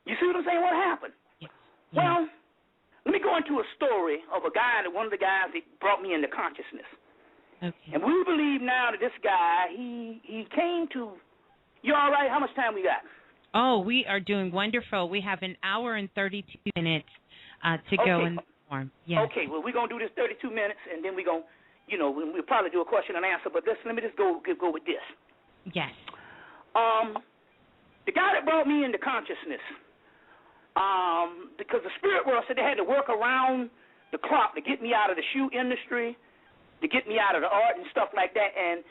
You see what I'm saying? What happened? Yes. Well, let me go into a story of a guy, one of the guys that brought me into consciousness. Okay. And we believe now that this guy, he came to, you all right? How much time we got? Oh, we are doing wonderful. We have an hour and 32 minutes to go in the form. Yes. Okay, well, we're going to do this 32 minutes, and then we're going to, we'll probably do a question and answer, but let me just go with this. Yes. The guy that brought me into consciousness, because the spirit world said they had to work around the clock to get me out of the shoe industry, to get me out of the art and stuff like that, and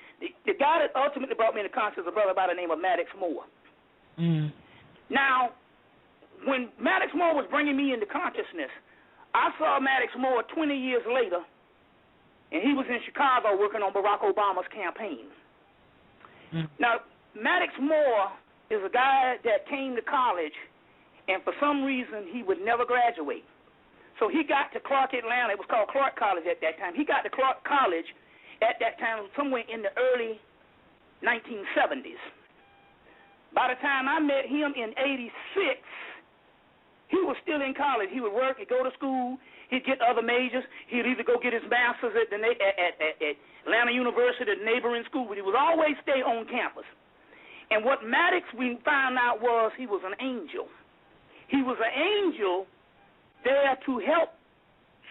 the guy that ultimately brought me into consciousness is a brother by the name of Maddox Moore. Mm. Now, when Maddox Moore was bringing me into consciousness, I saw Maddox Moore 20 years later, and he was in Chicago working on Barack Obama's campaign. Mm. Now, Maddox Moore is a guy that came to college, and for some reason he would never graduate. So he got to Clark Atlanta. It was called Clark College at that time. He got to Clark College at that time somewhere in the early 1970s. By the time I met him in 86, he was still in college. He would work, he'd go to school, he'd get other majors. He'd either go get his master's at Atlanta University, the neighboring school, but he would always stay on campus. And what Maddox, we found out, was he was an angel. He was an angel there to help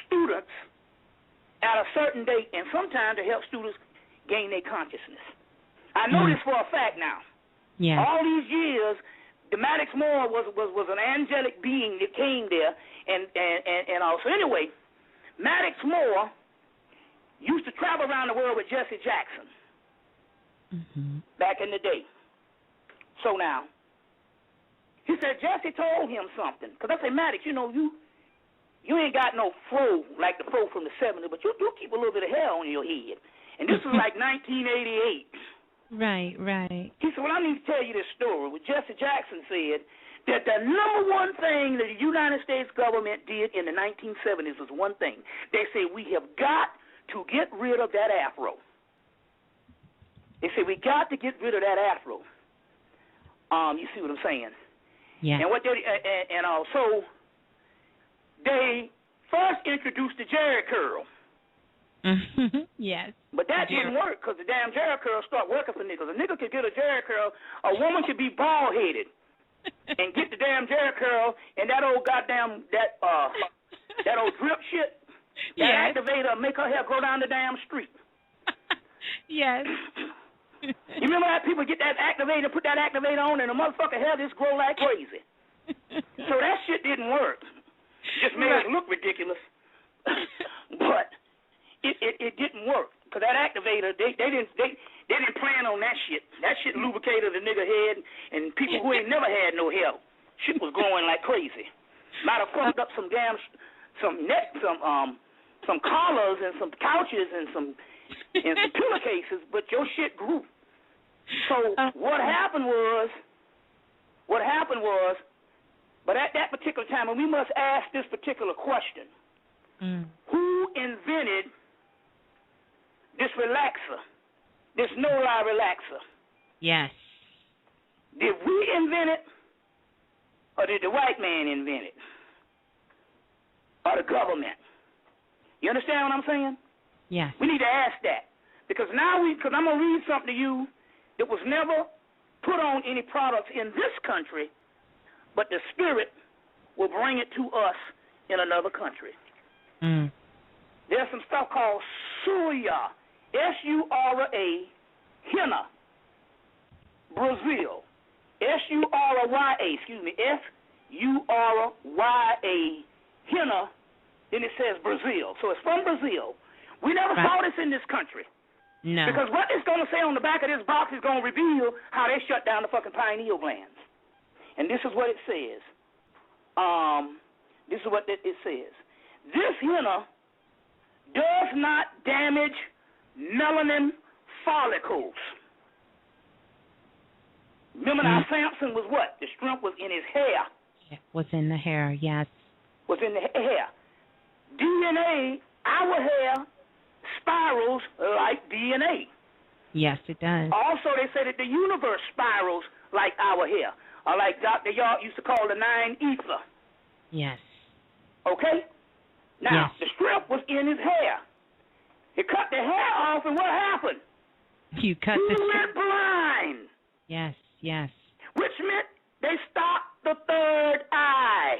students at a certain date, and sometimes to help students gain their consciousness. I know this for a fact now. Yeah. All these years, the Maddox Moore was an angelic being that came there, and also anyway, Maddox Moore used to travel around the world with Jesse Jackson back in the day. So now, he said Jesse told him something, because I said, Maddox, you ain't got no fro like the fro from the 70s, but you do keep a little bit of hair on your head, and this was like 1988. Right. He said, well, I need to tell you this story. What Jesse Jackson said, that the number one thing that the United States government did in the 1970s was one thing. They said, we have got to get rid of that afro. They said, we got to get rid of that afro. You see what I'm saying? Yeah. And what they, so they first introduced the Jerry curl. Yes. But that didn't work because the damn Jerry curl started working for niggas. A nigga could get a Jerry curl. A woman could be bald-headed and get the damn Jerry curl, and that old goddamn, that old drip shit, that activator make her hair grow down the damn street. Yes. You remember how people get that activator, put that activator on, and the motherfucker hair just grow like crazy. So that shit didn't work. Just made us look ridiculous. But it didn't work because that activator they didn't plan on that shit. That shit lubricated the nigga head, and people who ain't never had no hair, shit was growing like crazy. Might have fucked up some collars and some couches and some pillowcases, but your shit grew. So what happened was, but at that particular time, and we must ask this particular question: who invented this relaxer, this no-lie relaxer? Yes. Did we invent it, or did the white man invent it, or the government? You understand what I'm saying? Yes. We need to ask that, because because I'm going to read something to you that was never put on any products in this country, but the spirit will bring it to us in another country. There's some stuff called Surya, S-U-R-A, henna, Brazil, S-U-R-Y-A, F-U-R-Y-A, henna, then it says Brazil. So it's from Brazil. We never saw this in this country. No. Because what it's going to say on the back of this box is going to reveal how they shut down the fucking pineal glands. And this is what it says. This is what it says. This henna does not damage melanin follicles. Remember now, Samson was what? The strength was in his hair. It was in the hair, yes. Was in the hair. DNA, our hair, spirals like DNA. Yes, it does. Also, they say that the universe spirals like our hair. or like Dr. York used to call the 9 ether. Yes. Okay? Now, yes. the strip was in his hair. He cut the hair off, and what happened? You cut he the went blind. Yes, yes. Which meant they stopped the third eye.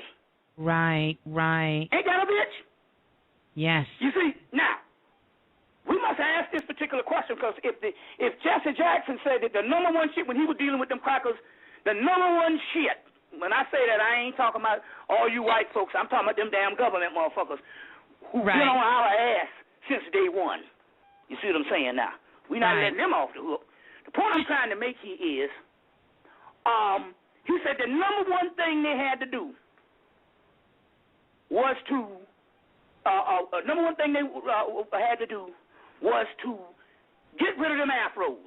Right, right. Ain't that a bitch? Yes. You see, now, we must ask this particular question, because if Jesse Jackson said that the number one shit when he was dealing with them crackers, the number one shit, when I say that, I ain't talking about all you white folks. I'm talking about them damn government motherfuckers who been on our ass since day one. You see what I'm saying now? We're not letting them off the hook. The point I'm trying to make here is, he said the number one thing they had to do was to, number one thing they had to do was to get rid of them afros.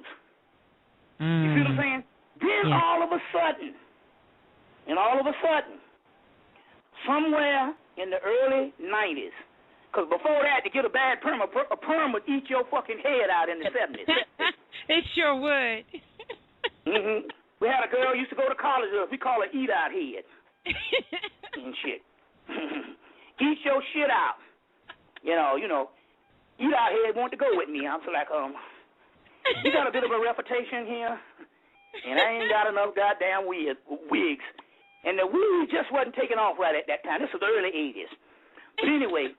You see what I'm saying? Then all of a sudden, somewhere in the early 90s, because before that, to get a bad perm, a perm would eat your fucking head out in the 70s. It sure would. Mm-hmm. We had a girl who used to go to college with us. We call her Eat Out Head. And shit. Eat your shit out. You know, Eat Out Head wanted to go with me. I was like, you got a bit of a reputation here, and I ain't got enough goddamn wigs. And the wig just wasn't taking off right at that time. This was the early 80s. But anyway,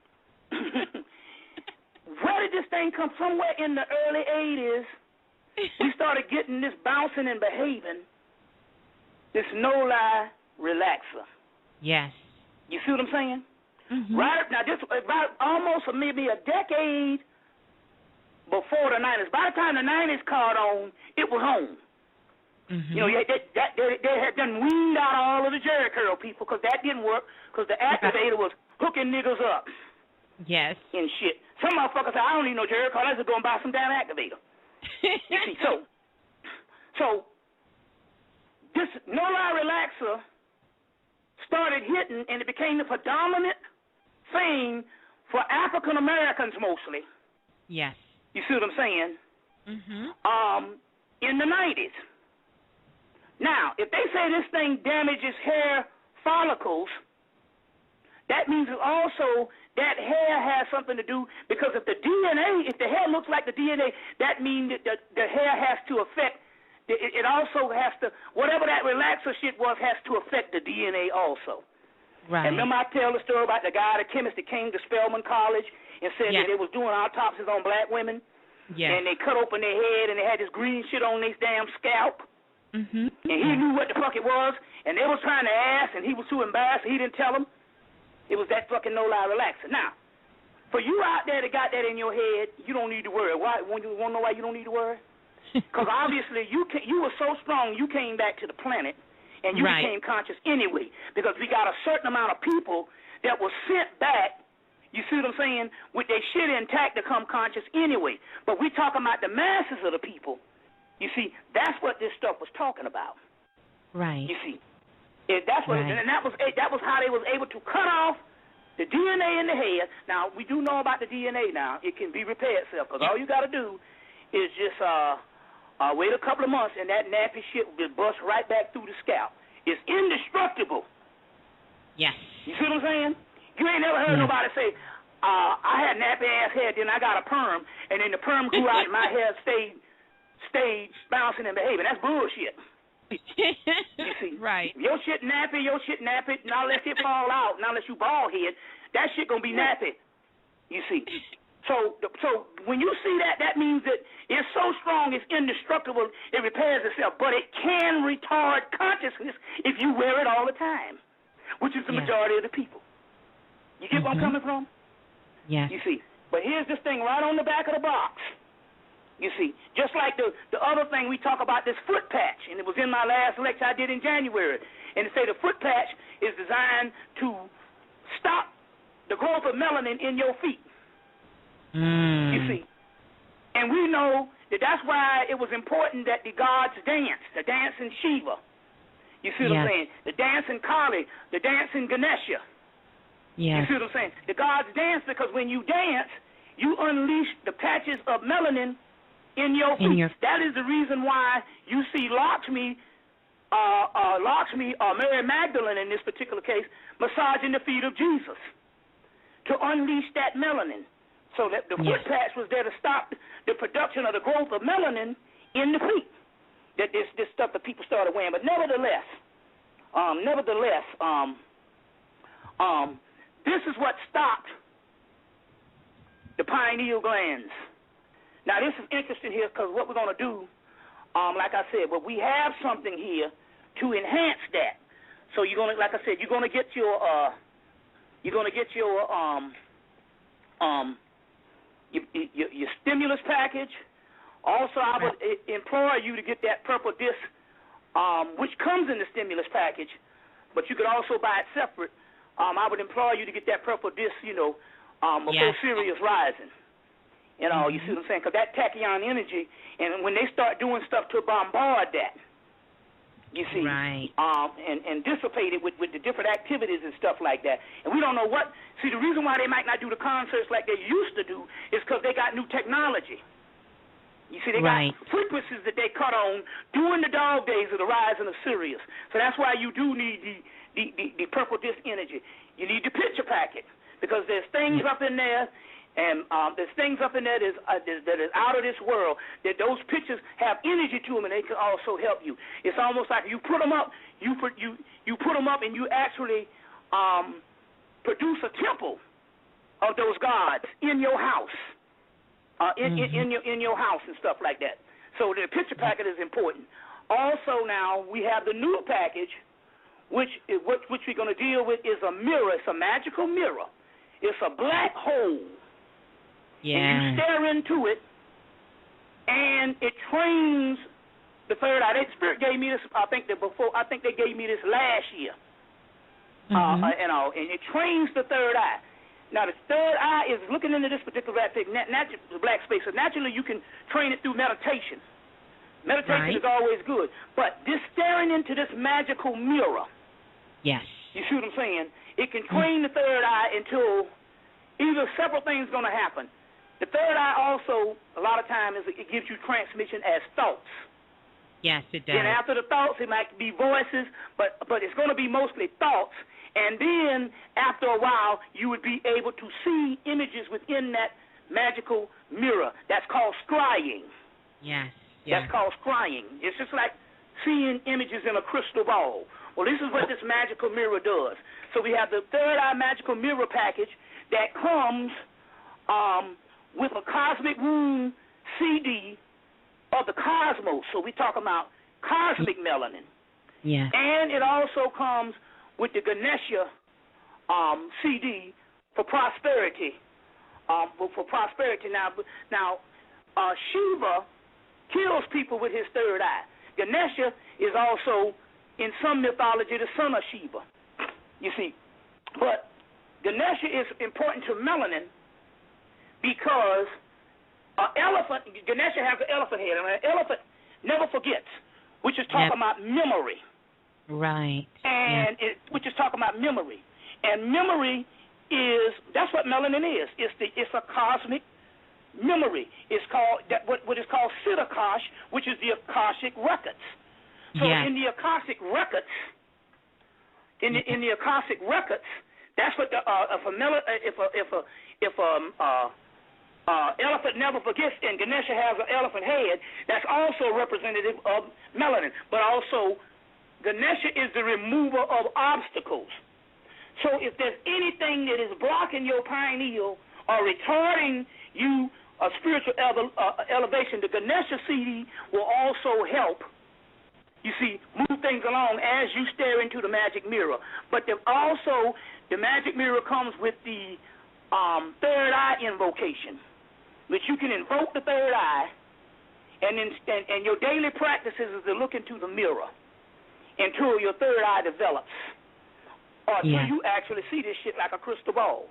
where did this thing come from? Somewhere in the early 80s, we started getting this bouncing and behaving, this no-lie relaxer. Yes. You see what I'm saying? Mm-hmm. Right now, this about almost maybe a decade before the 90s. By the time the 90s caught on, it was home. Mm-hmm. You know, they had done weaned out all of the Jerry curl people, because that didn't work, because the activator was hooking niggas up. Yes. And shit. Some motherfuckers say, I don't need no Jerry curl. I just go and buy some damn activator. You see, so this no-lie relaxer started hitting, and it became the predominant thing for African Americans mostly. Yes. You see what I'm saying? Mm-hmm. In the 90s. Now, if they say this thing damages hair follicles, that means also that hair has something to do, because if the DNA, if the hair looks like the DNA, that means that the hair has to affect, it also has to, whatever that relaxer shit was, has to affect the DNA also. Right. And remember I tell the story about the guy, the chemist that came to Spelman College and said that they was doing autopsies on black women? Yeah. And they cut open their head and they had this green shit on their damn scalp. Mm-hmm. And he knew what the fuck it was, and they was trying to ask, and he was too embarrassed, he didn't tell them. It was that fucking no-lie relaxer. Now, for you out there that got that in your head, you don't need to worry. Why? You want to know why you don't need to worry? Because obviously you were so strong, you came back to the planet, and you became conscious anyway, because we got a certain amount of people that were sent back, you see what I'm saying, with their shit intact to come conscious anyway. But we talking about the masses of the people. You see, that's what this stuff was talking about. Right. You see, that's what, and that was how they was able to cut off the DNA in the head. Now we do know about the DNA now; it can be repaired itself, because all you got to do is just wait a couple of months, and that nappy shit will just bust right back through the scalp. It's indestructible. Yes. You see what I'm saying? You ain't never heard nobody say, "I had nappy ass hair, then I got a perm, and then the perm grew out, and my hair stayed bouncing and behaving." That's bullshit. You see, right? Your shit nappy, not unless it fall out, not unless you bald head, that shit gonna be nappy. You see. So when you see that, that means that it's so strong, it's indestructible, it repairs itself, but it can retard consciousness if you wear it all the time, which is the majority of the people. You get where I'm coming from? Yes. You see. But here's this thing right on the back of the box. You see, just like the other thing we talk about, this foot patch, and it was in my last lecture I did in January, and it say the foot patch is designed to stop the growth of melanin in your feet. You see, and we know that that's why it was important that the gods dance, the dance in Shiva. You see what I'm saying? The dance in Kali, the dance in Ganesha. You see what I'm saying? The gods dance because when you dance, you unleash the patches of melanin in your feet. That is the reason why you see Lakshmi Lakshmi or Mary Magdalene in this particular case, massaging the feet of Jesus to unleash that melanin. So that the foot patch was there to stop the production of the growth of melanin in the feet. That this stuff that people started wearing. But nevertheless, this is what stopped the pineal glands. Now, this is interesting here because what we're going to do, like I said, but we have something here to enhance that. So you're going to, like I said, you're going to get your stimulus package. Also, I would implore you to get that purple disc, which comes in the stimulus package, but you could also buy it separate. I would implore you to get that purple disc, before Sirius rising. You see what I'm saying? Because that tachyon energy, and when they start doing stuff to bombard that, you see, and dissipate it with the different activities and stuff like that. And we don't know what. See, the reason why they might not do the concerts like they used to do is because they got new technology. You see, they got frequencies that they cut on during the dog days of the rising of Sirius. So that's why you do need the purple disc energy. You need the picture packet because there's things up in there. And there's things up in there that is out of this world, that those pictures have energy to them, and they can also help you. It's almost like you put them up, you put them up, and you actually produce a temple of those gods in your house, in your house and stuff like that. So the picture packet is important. Also, now we have the new package, which we're going to deal with is a mirror. It's a magical mirror. It's a black hole. Yeah. And you stare into it, and it trains the third eye. That Spirit gave me this. I think they gave me this last year. And it trains the third eye. Now the third eye is looking into this particular black space. So naturally, you can train it through meditation. Meditation is always good, but this staring into this magical mirror. Yes. You see what I'm saying? It can train the third eye until either several things going to happen. The third eye also, a lot of times, it gives you transmission as thoughts. Yes, it does. Then after the thoughts, it might be voices, but it's going to be mostly thoughts. And then after a while, you would be able to see images within that magical mirror. That's called scrying. Yes. That's called scrying. It's just like seeing images in a crystal ball. Well, this is what this magical mirror does. So we have the third eye magical mirror package that comes with a Cosmic Womb CD of the cosmos. So we're talking about cosmic melanin. Yeah. And it also comes with the Ganesha CD for prosperity. For prosperity. Now, Shiva kills people with his third eye. Ganesha is also, in some mythology, the son of Shiva. You see. But Ganesha is important to melanin because Ganesha has an elephant head, and an elephant never forgets, which is talking about memory. Right. And which is talking about memory. And memory that's what melanin is. It's a cosmic memory. It's called what is called Siddhakash, which is the Akashic records. So in the Akashic records, that's what if elephant never forgets, and Ganesha has an elephant head, that's also representative of melanin. But also, Ganesha is the remover of obstacles. So if there's anything that is blocking your pineal or retarding you a spiritual elevation, the Ganesha CD will also help, you see, move things along as you stare into the magic mirror. But also, the magic mirror comes with the third eye invocation, which you can invoke the third eye, and your daily practices is to look into the mirror until your third eye develops, or until you actually see this shit like a crystal ball.